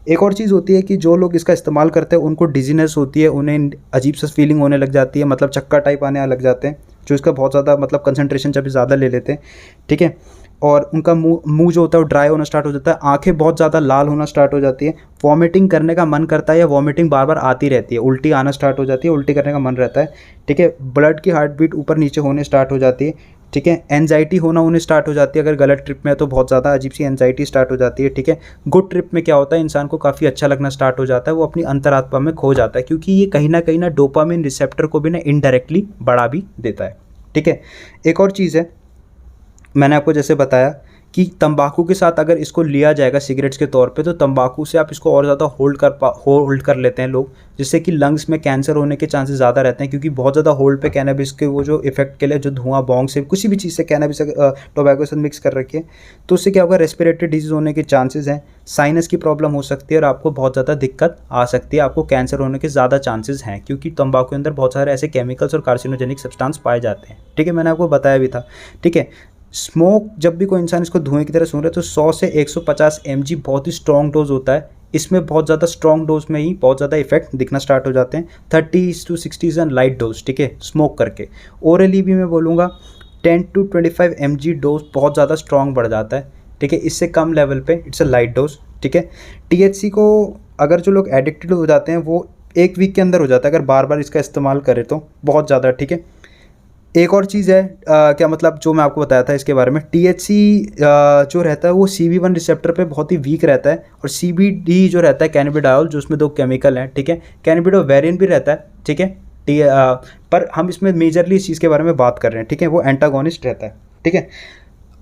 एक और चीज़ होती है कि जो लोग इसका इस्तेमाल करते हैं उनको डिजीनेस होती है, उन्हें अजीब सा फीलिंग होने लग जाती है, मतलब चक्कर टाइप आने लग जाते हैं, जो इसका बहुत ज़्यादा मतलब कंसंट्रेशन जब ज़्यादा ले लेते हैं, ठीक है। और उनका मुंह जो होता है वो ड्राई होना स्टार्ट हो जाता है, आंखें बहुत ज़्यादा लाल होना स्टार्ट हो जाती है, वॉमिटिंग करने का मन करता है या वॉमिटिंग बार बार आती रहती है, उल्टी आना स्टार्ट हो जाती है, उल्टी करने का मन रहता है, ठीक है। ब्लड की हार्ट बीट ऊपर नीचे होने स्टार्ट हो जाती है, ठीक है। एंजाइटी होना उन्हें स्टार्ट हो जाती है, अगर गलत ट्रिप में है तो बहुत ज़्यादा अजीब सी एंजाइटी स्टार्ट हो जाती है, ठीक है। गुड ट्रिप में क्या होता है, इंसान को काफ़ी अच्छा लगना स्टार्ट हो जाता है, वो अपनी अंतरात्मा में खो जाता है, क्योंकि ये कहीं ना डोपामिन रिसेप्टर को भी ना इनडायरेक्टली बढ़ा भी देता है, ठीक है। एक और चीज़ है, मैंने आपको जैसे बताया कि तंबाकू के साथ अगर इसको लिया जाएगा सिगरेट्स के तौर पे, तो तंबाकू से आप इसको और ज़्यादा होल्ड कर लेते हैं लोग, जिससे कि लंग्स में कैंसर होने के चांसेस ज़्यादा रहते हैं, क्योंकि बहुत ज़्यादा होल्ड पे कैनबिस के वो जो इफेक्ट के लिए, जो धुआं बॉन्ग से किसी भी चीज़ से कैनबिस टोबैको से मिक्स कर रखी है, तो उससे क्या होगा, रेस्पिरेटरी डिजीज़ होने के चांसेस हैं, साइनस की प्रॉब्लम हो सकती है, और आपको बहुत ज़्यादा दिक्कत आ सकती है, आपको कैंसर होने के ज़्यादा चांसेस हैं, क्योंकि तंबाकू के अंदर बहुत सारे ऐसे केमिकल्स और कार्सिनोजेनिक सब्सटेंस पाए जाते हैं, ठीक है। मैंने आपको बताया भी था, ठीक है। स्मोक, जब भी कोई इंसान इसको धुएं की तरह सुन रहा है, तो 100 से 150 mg बहुत ही स्ट्रॉन्ग डोज होता है, इसमें बहुत ज़्यादा स्ट्रॉन्ग डोज में ही बहुत ज़्यादा इफेक्ट दिखना स्टार्ट हो जाते हैं। 30 to 60 एंड लाइट डोज, ठीक है, स्मोक करके। ओरली भी मैं बोलूँगा 10 to 25 mg डोज बहुत ज़्यादा स्ट्रॉन्ग बढ़ जाता है, ठीक है। इससे कम लेवल पे इट्स अ लाइट डोज, ठीक है। THC को अगर जो लोग एडिक्टेड हो जाते हैं, वो 1 वीक के अंदर हो जाता है, अगर बार बार इसका इस्तेमाल करें तो बहुत ज़्यादा, ठीक है। एक और चीज़ है, क्या मतलब, जो मैं आपको बताया था इसके बारे में, THC जो रहता है वो CB1 रिसेप्टर पे बहुत ही वीक रहता है, और CBD जो रहता है, कैनाबिडायोल, जो उसमें 2 केमिकल हैं, ठीक है। कैनाबिडोवेरिन भी रहता है, ठीक है, पर हम इसमें मेजरली इस चीज़ के बारे में बात कर रहे हैं, ठीक है, वो एंटागोनिस्ट रहता है, ठीक है।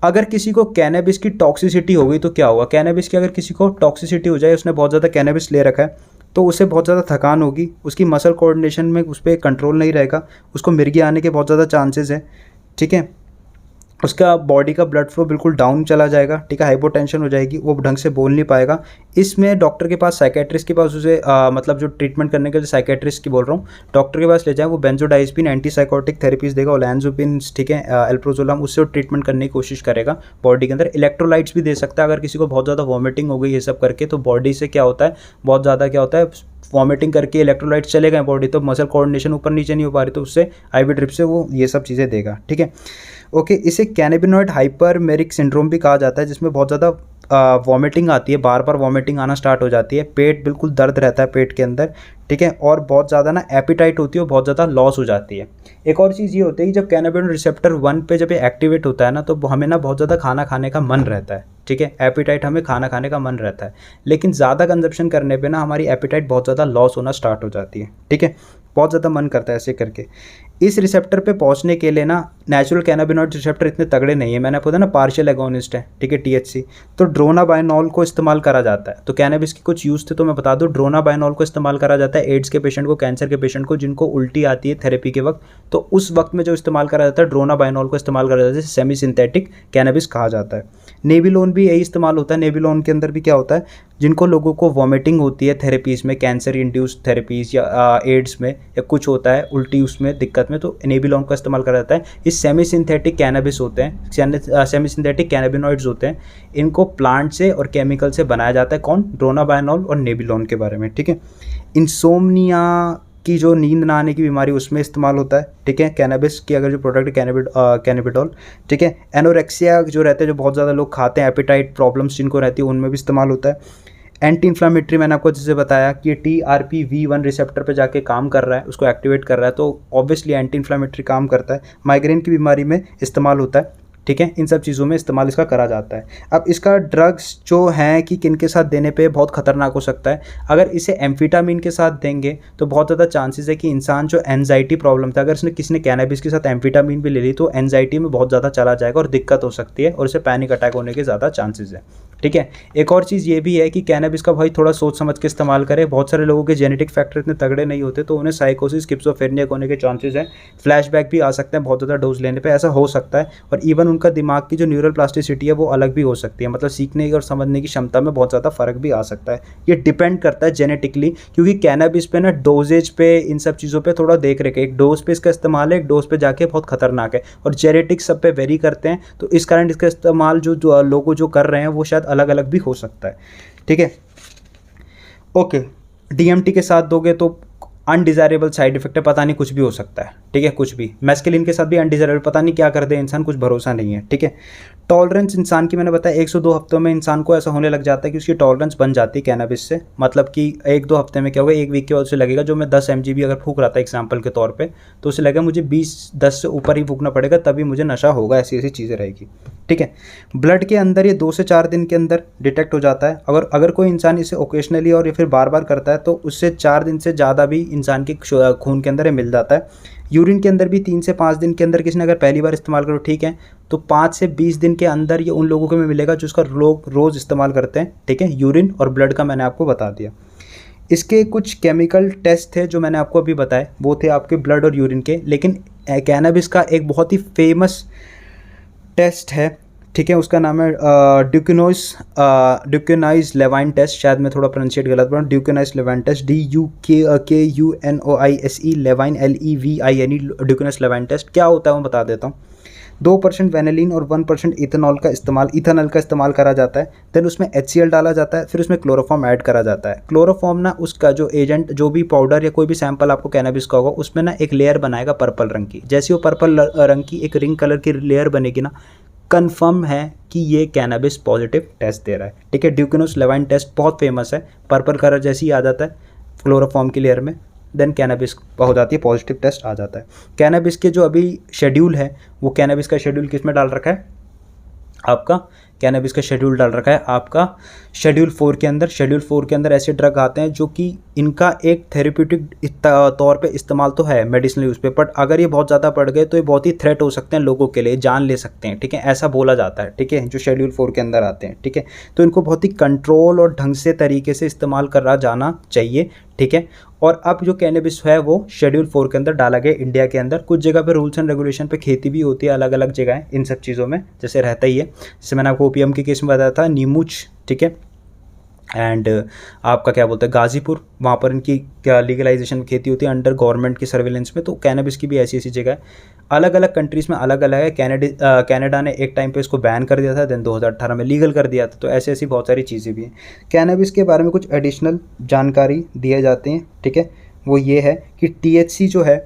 अगर किसी को कैनबिस की टॉक्सिसिटी हो गई तो क्या होगा, कैनबिस की अगर किसी को टॉक्सिसिटी हो जाए, उसने बहुत ज़्यादा कैनबिस ले रखा है, तो उसे बहुत ज़्यादा थकान होगी, उसकी मसल कोऑर्डिनेशन में उस पर कंट्रोल नहीं रहेगा, उसको मिर्गी आने के बहुत ज़्यादा चांसेस हैं, ठीक है। उसका बॉडी का ब्लड फ्लो बिल्कुल डाउन चला जाएगा, ठीक है, हाइपोटेंशन हो जाएगी, वो ढंग से बोल नहीं पाएगा। इसमें डॉक्टर के पास, साइकेट्रिस्ट के पास उसे मतलब जो ट्रीटमेंट करने के लिए साइकेट्रिस्ट की बोल रहा हूँ, डॉक्टर के पास ले जाए, वो बेंजोडाइज़पिन, एंटीसाइकोटिक थेरेपीज देगा, ओलैंज़ोपिन, ठीक है, एल्प्रोजोलम, उससे ट्रीटमेंट करने की कोशिश करेगा बॉडी के अंदर। इलेक्ट्रोलाइट्स भी दे सकता है, अगर किसी को बहुत ज़्यादा वॉमिटिंग हो गई ये सब करके, तो बॉडी से क्या होता है, बहुत ज़्यादा क्या होता है, वॉमिटिंग करके इलेक्ट्रोलाइट्स चले गए बॉडी, तो मसल कोऑर्डिनेशन ऊपर नीचे नहीं हो पा रही, तो उससे IV ड्रिप से वो ये सब चीज़ें देगा, ठीक है। ओके, इसे कैनाबिनॉइड हाइपरमेरिक सिंड्रोम भी कहा जाता है, जिसमें बहुत ज़्यादा वॉमिटिंग आती है, बार बार वॉमिटिंग आना स्टार्ट हो जाती है, पेट बिल्कुल दर्द रहता है पेट के अंदर, ठीक है, और बहुत ज़्यादा ना एपिटाइट होती है, और बहुत ज़्यादा लॉस हो जाती है। एक और चीज़ ये होती है कि जब कैनाबिनॉइड रिसेप्टर 1 पे जब ये एक्टिवेट होता है ना, तो हमें ना बहुत ज़्यादा खाना खाने का मन रहता है, ठीक है, एपिटाइट हमें खाना खाने का मन रहता है, लेकिन ज़्यादा कंजप्शन करने पे ना हमारी एपिटाइट बहुत ज़्यादा लॉस होना स्टार्ट हो जाती है, ठीक है, बहुत ज़्यादा मन करता है ऐसे करके। इस रिसेप्टर पे पहुंचने के लिए ना नेचुरल कैनाबिनॉइड रिसेप्टर इतने तगड़े नहीं है, मैंने आपको बताया ना पार्शियल एगोनिस्ट है, ठीक है, टीएचसी, तो ड्रोनाबाइनॉल को इस्तेमाल करा जाता है। तो कैनबिस की कुछ यूज़ थे तो मैं बता दूं, ड्रोनाबाइनॉल को इस्तेमाल करा जाता है एड्स के पेशेंट को, कैंसर के पेशेंट को जिनको उल्टी आती है थेरेपी के वक्त, तो उस वक्त में जो इस्तेमाल करा जाता है ड्रोनाबाइनॉल को इस्तेमाल करा जाता है, सेमी सिंथेटिक कैनबिस कहा जाता है। नेबिलोन भी यही इस्तेमाल होता है। नेबिलोन के अंदर भी क्या होता है, जिनको लोगों को वॉमिटिंग होती है थेरेपीज़ में, कैंसर इंड्यूस्ड थेरेपीज़ या एड्स में या कुछ होता है उल्टी उसमें दिक्कत में, तो नेबिलोन का इस्तेमाल करा जाता है। ये सेमी सिंथेटिक कैनबिस होते हैं, सेमी सिंथेटिक कैनाबिनॉइड्स होते हैं, इनको प्लांट से और केमिकल से बनाया जाता है। कौन? ड्रोनाबाइनॉल और नेबिलोन के बारे में, ठीक है। इंसोम्निया की जो नींद ना आने की बीमारी उसमें इस्तेमाल होता है, ठीक है, कैनबिस की अगर जो प्रोडक्ट कैनाबिडोल, ठीक है। एनोरेक्सिया जो रहते हैं, जो बहुत ज़्यादा लोग खाते हैं, एपिटाइट प्रॉब्लम्स जिनको रहती है, उनमें भी इस्तेमाल होता है। एंटी इन्फ्लामेटरी मैंने आपको जैसे बताया कि TRPV1 रिसेप्टर पे जाके काम कर रहा है, उसको एक्टिवेट कर रहा है, तो ऑब्वियसली एंटी इन्फ्लामेटरी काम करता है। माइग्रेन की बीमारी में इस्तेमाल होता है, ठीक है, इन सब चीज़ों में इस्तेमाल इसका करा जाता है। अब इसका ड्रग्स जो हैं कि किन के साथ देने पे बहुत ख़तरनाक हो सकता है। अगर इसे एम्फीटामिन के साथ देंगे तो बहुत ज़्यादा चांसेस है कि इंसान जो एनजाइटी प्रॉब्लम था, अगर इसने किसी ने कैनबिस के साथ एम्फीटामिन भी ले ली तो एनजाइटी में बहुत ज़्यादा चला जाएगा और दिक्कत हो सकती है और उसे पैनिक अटैक होने के ज़्यादा चांसेस है, ठीक है। एक और चीज़ ये भी है कि कैनबिस का भाई थोड़ा सोच समझ के इस्तेमाल करें। बहुत सारे लोगों के जेनेटिक फैक्टर इतने तगड़े नहीं होते तो उन्हें साइकोसिस, स्किज़ोफ्रेनिया होने के चांसेस हैं, फ्लैशबैक भी आ सकते हैं बहुत ज़्यादा डोज लेने पे, ऐसा हो सकता है। और इवन उनका दिमाग की जो न्यूरल प्लास्टिसिटी है वो अलग भी हो सकती है, मतलब सीखने और समझने की क्षमता में बहुत ज़्यादा फ़र्क भी आ सकता है। ये डिपेंड करता है जेनेटिकली, क्योंकि कैनबिस पे ना डोजेज पे, इन सब चीज़ों पे थोड़ा देख रखे, एक डोज पे इसका इस्तेमाल है, एक डोज पे जाके बहुत खतरनाक है, और जेनेटिक्स सब पे वेरी करते हैं, तो इस कारण इसका इस्तेमाल जो लोग जो कर रहे हैं वो शायद अलग अलग भी हो सकता है, ठीक है। ओके, DMT के साथ दोगे तो अनडिज़ायरेबल साइड इफेक्ट है, पता नहीं कुछ भी हो सकता है, ठीक है, कुछ भी। मैस्किलिन के साथ भी अनडिज़ायरेबल, पता नहीं क्या कर दे इंसान, कुछ भरोसा नहीं है, ठीक है। टॉलरेंस इंसान की मैंने बताया 1 से 2 हफ्तों में इंसान को ऐसा होने लग जाता है कि उसकी टॉलरेंस बन जाती है कैनबिस से, मतलब कि 1-2 हफ्ते में क्या होगा, 1 वीक के बाद उसे लगेगा, जो मैं 10 mg अगर फूक रहा था एग्जाम्पल के तौर पे, तो उसे लगेगा मुझे 10 से ऊपर ही फूकना पड़ेगा तभी मुझे नशा होगा, ऐसी ऐसी चीज़ें रहेगी, ठीक है। ब्लड के अंदर ये 2 से 4 दिन के अंदर डिटेक्ट हो जाता है। अगर कोई इंसान इसे ओकेशनली और या फिर बार बार करता है तो उससे 4 दिन से ज़्यादा भी इंसान के खून के अंदर ये मिल जाता है। यूरिन के अंदर भी 3 से 5 दिन के अंदर, किसी ने अगर पहली बार इस्तेमाल करो, ठीक है, तो 5 से 20 दिन के अंदर ये उन लोगों को में मिलेगा जो उसका लोग रोज़ इस्तेमाल करते हैं, ठीक है। यूरिन और ब्लड का मैंने आपको बता दिया। इसके कुछ केमिकल टेस्ट थे जो मैंने आपको अभी बताए, वो थे आपके ब्लड और यूरिन के, लेकिन कैनबिस का एक बहुत ही फेमस टेस्ट है, ठीक है, उसका नाम है ड्यूकेनाइज लेवाइन टेस्ट, शायद मैं थोड़ा प्रोनाउंसिएट गलत पढ़ा, ड्यूकेनाइज लेवाइन टेस्ट, DUKUNOISE लेवाइन LEVINE, ड्यूकेनाइज लेवाइन टेस्ट क्या होता है वो बता देता हूँ। 2% वेनिलीन और 1% इथेनॉल का इस्तेमाल करा जाता है। देन उसमें HCl डाला जाता है, फिर उसमें क्लोरोफॉर्म ऐड करा जाता है। क्लोरोफॉर्म ना उसका जो एजेंट, जो भी पाउडर या कोई भी सैंपल आपको कैनबिस का होगा, उसमें ना एक लेयर बनाएगा पर्पल रंग की। जैसे वो पर्पल रंग की एक रिंग कलर की लेयर बनेगी ना, कंफर्म है कि ये कैनबिस पॉजिटिव टेस्ट दे रहा है, ठीक है। ड्यूकेनाइज लेवाइन टेस्ट बहुत फेमस है, पर्पल कलर जैसे ही आ जाता है क्लोरोफॉर्म की लेयर में, देन कैनबिस हो जाती है, पॉजिटिव टेस्ट आ जाता है। कैनबिस के जो अभी शेड्यूल है, वो कैनबिस का शेड्यूल किस में डाल रखा है आपका, कैनबिस का शेड्यूल डाल रखा है आपका शेड्यूल 4 के अंदर। शेड्यूल 4 के अंदर ऐसे ड्रग आते हैं जो कि इनका एक थेरेप्यूटिक तौर पे इस्तेमाल तो है मेडिसिनल यूज़ पे, बट अगर ये बहुत ज़्यादा बढ़ गए तो ये बहुत ही थ्रेट हो सकते हैं लोगों के लिए, जान ले सकते हैं, ठीक है, ऐसा बोला जाता है, ठीक है, जो शेड्यूल 4 के अंदर आते हैं, ठीक है। तो इनको बहुत ही कंट्रोल और ढंग से तरीके से इस्तेमाल करा जाना चाहिए, ठीक है। और अब जो कैनबिस है वो शेड्यूल 4 के अंदर डाला गया इंडिया के अंदर। कुछ जगह पे रूल्स एंड रेगुलेशन पे खेती भी होती है, अलग अलग जगह इन सब चीज़ों में जैसे रहता ही है। जैसे मैंने आपको ओपीएम के केस में बताया था, नीमूच, ठीक है, एंड आपका क्या बोलते हैं गाजीपुर, वहाँ पर इनकी क्या लीगलाइजेशन में खेती होती है अंडर गवर्नमेंट की सर्विलेंस में। तो कैनबिस की भी ऐसी ऐसी जगह है, अलग अलग कंट्रीज़ में अलग अलग है। कनाडा ने एक टाइम पे इसको बैन कर दिया था, देन 2018 में लीगल कर दिया था। तो ऐसी ऐसी बहुत सारी चीज़ें भी हैं। कैनबिस के बारे में कुछ एडिशनल जानकारी दिए जाते हैं, ठीक है, वो ये है कि THC जो है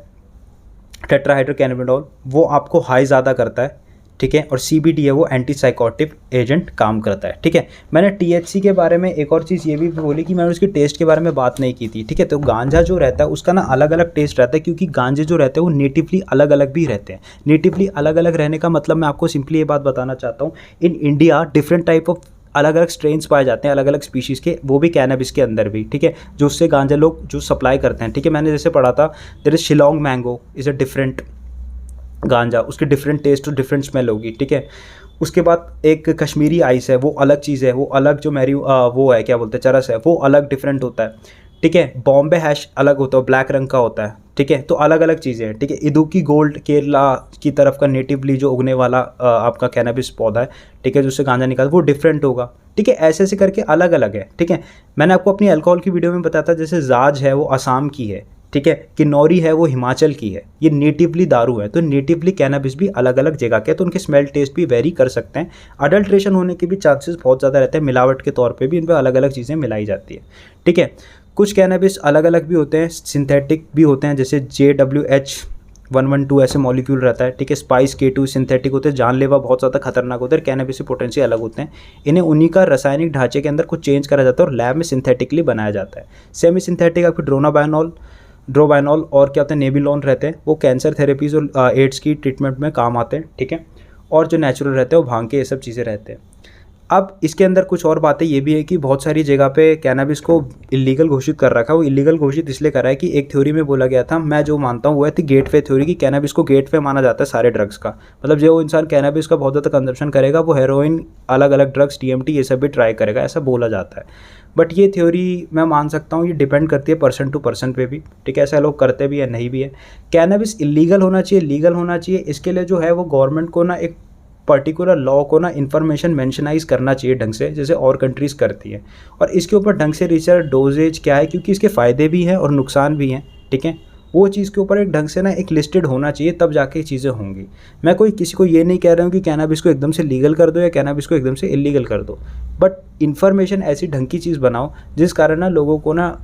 टेट्राहाइड्रोकैनाबिनॉल, वो आपको हाई ज़्यादा करता है, ठीक है, और CBD है वो एंटी साइकोटिव एजेंट काम करता है, ठीक है। मैंने THC के बारे में एक और चीज़ ये भी बोली कि मैंने उसकी टेस्ट के बारे में बात नहीं की थी, ठीक है। तो गांजा जो रहता है उसका ना अलग अलग टेस्ट रहता है, क्योंकि गांजे जो रहते हैं वो नेटिवली अलग अलग भी रहते हैं। नेटिवली अलग अलग रहने का मतलब मैं आपको सिंपली ये बात बताना चाहता हूँ, in India different type of अलग अलग स्ट्रेन्स पाए जाते हैं, अलग अलग स्पीशीज़ के, वो भी कैनबिस के अंदर भी, ठीक है, जो उससे गांजा लोग जो सप्लाई करते हैं, ठीक है। मैंने जैसे पढ़ा था, there is Shillong mango is a different ganja, उसकी डिफरेंट टेस्ट और डिफरेंट स्मेल होगी, ठीक है। उसके बाद एक कश्मीरी आइस है, वो अलग चीज़ है, वो अलग जो वो है क्या बोलते हैं चरस है, वो अलग डिफरेंट होता है, ठीक है। बॉम्बे हैश अलग होता है, ब्लैक रंग का होता है, ठीक है। तो अलग अलग चीज़ें हैं, ठीक है। इदुकी गोल्ड केरला की तरफ का नेटिवली जो उगने वाला आपका कैनबिस पौधा है, ठीक है, जिससे गांजा निकाल वो डिफरेंट होगा, ठीक है। ऐसे ऐसे करके अलग अलग है, ठीक है। मैंने आपको अपनी अल्कोहल की वीडियो में बताया था, जैसे जाज है वो असम की है, ठीक है, किन्नौरी है वो हिमाचल की है, ये नेटिवली दारू है। तो नेटिवली कैनबिस भी अलग अलग जगह के, तो उनके स्मेल टेस्ट भी वेरी कर सकते हैं। अडल्ट्रेशन होने के भी चांसेस बहुत ज़्यादा रहते हैं, मिलावट के तौर पे भी इन पर अलग अलग चीज़ें मिलाई जाती है, ठीक है। कुछ कैनबिस अलग अलग भी होते हैं, सिंथेटिक भी होते हैं, जैसे JWH112 ऐसे मॉलिक्यूल रहता है, ठीक है। स्पाइस K2 सिंथेटिक होते हैं, जानलेवा बहुत ज़्यादा खतरनाक होते हैं, कैनबिस से पोटेंशियल अलग होते हैं। इन्हें उन्हीं का रासायनिक ढांचे के अंदर कुछ चेंज करा जाता है और लैब में सिंथेटिकली बनाया जाता है। सेमी सिंथेटिक आपकी ड्रोबाइनॉल और क्या होता है नेबिलोन रहते हैं, वो कैंसर थेरेपीज़ और एड्स की ट्रीटमेंट में काम आते हैं, ठीक है। और जो नेचुरल रहते हैं वो भांग के ये सब चीज़ें रहते हैं। अब इसके अंदर कुछ और बातें ये भी है कि बहुत सारी जगह पे कैनबिस को इलीगल घोषित कर रखा है। वो इलीगल घोषित इसलिए करा है कि एक थ्योरी में बोला गया था, मैं जो मानता हूँ वो है थी गेटवे थ्योरी, की कैनबिस को गेटवे माना जाता है सारे ड्रग्स का। मतलब जो इंसान कैनबिस का बहुत ज़्यादा कंजप्शन करेगा वो हेरोइन, अलग अलग ड्रग्स, TMT ये सब भी ट्राई करेगा, ऐसा बोला जाता है। बट ये थ्योरी मैं मान सकता हूँ, ये डिपेंड करती है पर्सन टू पर्सन पे भी, ठीक है। ऐसा लोग करते भी है, नहीं भी है। कैनबिस इलीगल होना चाहिए, लीगल होना चाहिए, इसके लिए जो है वो गवर्नमेंट को ना एक पर्टिकुलर लॉ को ना इन्फॉर्मेशन मेंशनाइज करना चाहिए ढंग से, जैसे और कंट्रीज़ करती है। और इसके ऊपर ढंग से रिसर्च, डोजेज क्या है, क्योंकि इसके फ़ायदे भी हैं और नुकसान भी हैं, ठीक है। वो चीज़ के ऊपर एक ढंग से ना एक लिस्टेड होना चाहिए, तब जाके चीज़ें होंगी। मैं कोई किसी को ये नहीं कह रहा हूँ कि कैनबिस को एकदम से लीगल कर दो या कैनबिस को एकदम से इलीगल कर दो, बट इन्फॉर्मेशन ऐसी ढंग की चीज़ बनाओ जिस कारण ना लोगों को ना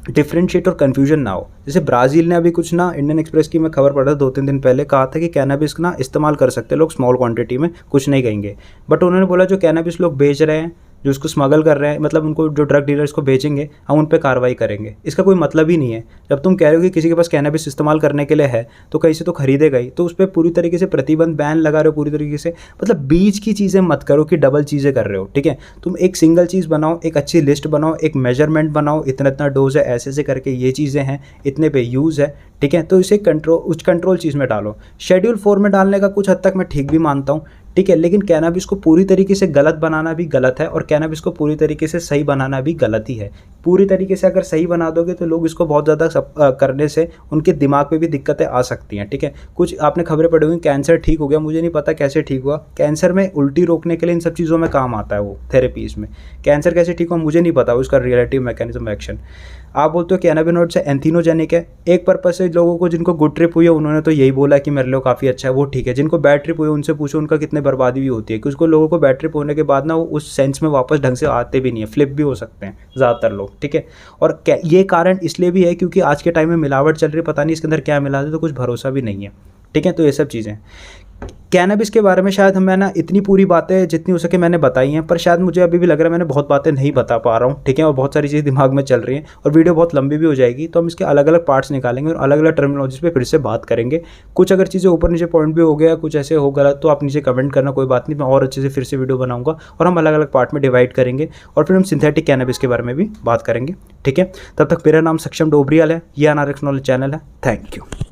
डिफ्रेंशिएट और कन्फ्यूजन ना हो। जैसे ब्राज़ील ने अभी कुछ ना, इंडियन एक्सप्रेस की मैं खबर पढ़ा 2-3 दिन पहले, कहा था कि कैनबिस ना इस्तेमाल कर सकते लोग स्मॉल क्वांटिटी में, कुछ नहीं कहेंगे। बट उन्होंने बोला जो कैनबिस लोग बेच रहे हैं, जो उसको स्मगल कर रहे हैं, मतलब उनको जो ड्रग डीलर्स को बेचेंगे, हम उन पे कार्रवाई करेंगे। इसका कोई मतलब ही नहीं है। जब तुम कह रहे हो कि किसी के पास कैनबिस इस्तेमाल करने के लिए है तो कहीं से तो खरीदेगा ही, तो उस पर पूरी तरीके से प्रतिबंध, बैन लगा रहे हो पूरी तरीके से। मतलब बीच की चीज़ें मत करो कि डबल चीज़ें कर रहे हो, ठीक है। तुम एक सिंगल चीज़ बनाओ, एक अच्छी लिस्ट बनाओ, एक मेजरमेंट बनाओ, इतना इतना डोज है, ऐसे ऐसे करके ये चीज़ें हैं, इतने पे यूज़ है, ठीक है। तो इसे कंट्रोल चीज़ में डालो। शेड्यूल 4 में डालने का कुछ हद तक मैं ठीक भी मानता हूँ, ठीक है, लेकिन कैनबिस को पूरी तरीके से गलत बनाना भी गलत है और कैनबिस को पूरी तरीके से सही बनाना भी गलत ही है। पूरी तरीके से अगर सही बना दोगे तो लोग इसको बहुत ज़्यादा करने से उनके दिमाग पे भी दिक्कतें आ सकती हैं, ठीक है। कुछ आपने खबरें पढ़ी हुई, कैंसर ठीक हो गया, मुझे नहीं पता कैसे ठीक हुआ। कैंसर में उल्टी रोकने के लिए इन सब चीज़ों में काम आता है वो थेरेपीज़ में। कैंसर कैसे ठीक हुआ मुझे नहीं पता, उसका रिलेटिव मैकेनिज्म एक्शन। आप बोलते हो कैनाबिनॉइड्स से एंथीनोजेनिक है, एक पर्पज से लोगों को जिनको गुड ट्रिप हुई है उन्होंने तो यही बोला कि मेरे लिए काफ़ी अच्छा है, वो ठीक है। जिनको बैड ट्रिप हुई है उनसे पूछो उनका कितने बर्बादी भी होती है, क्योंकि लोगों को बैड ट्रिप होने के बाद ना वो उस सेंस में वापस ढंग से आते भी नहीं है, फ्लिप भी हो सकते हैं ज़्यादातर लोग, ठीक है। और ये कारण इसलिए भी है क्योंकि आज के टाइम में मिलावट चल रही है, पता नहीं इसके अंदर क्या मिला है, तो कुछ भरोसा भी नहीं है, ठीक है। तो ये सब चीज़ें कैनबिस के बारे में शायद मैं ना इतनी पूरी बातें जितनी हो सके मैंने बताई हैं, पर शायद मुझे अभी भी लग रहा है मैंने बहुत बातें नहीं बता पा रहा हूँ, ठीक है। और बहुत सारी चीज़ें दिमाग में चल रही हैं और वीडियो बहुत लंबी भी हो जाएगी, तो हम इसके अलग अलग पार्ट्स निकालेंगे और अलग अलग टर्मिनोलॉजीज पे फिर से बात करेंगे। कुछ अगर चीज़ें ऊपर नीचे पॉइंट भी हो गया, कुछ ऐसे हो गलत, तो आप नीचे कमेंट करना, कोई बात नहीं, मैं और अच्छे से फिर से वीडियो बनाऊँगा और हम अलग अलग पार्ट में डिवाइड करेंगे और फिर हम सिंथेटिक कैनबिस के बारे में भी बात करेंगे, ठीक है। तब तक मेरा नाम सक्षम डोबरियाल है, ये NRX नॉलेज चैनल है। Thank you.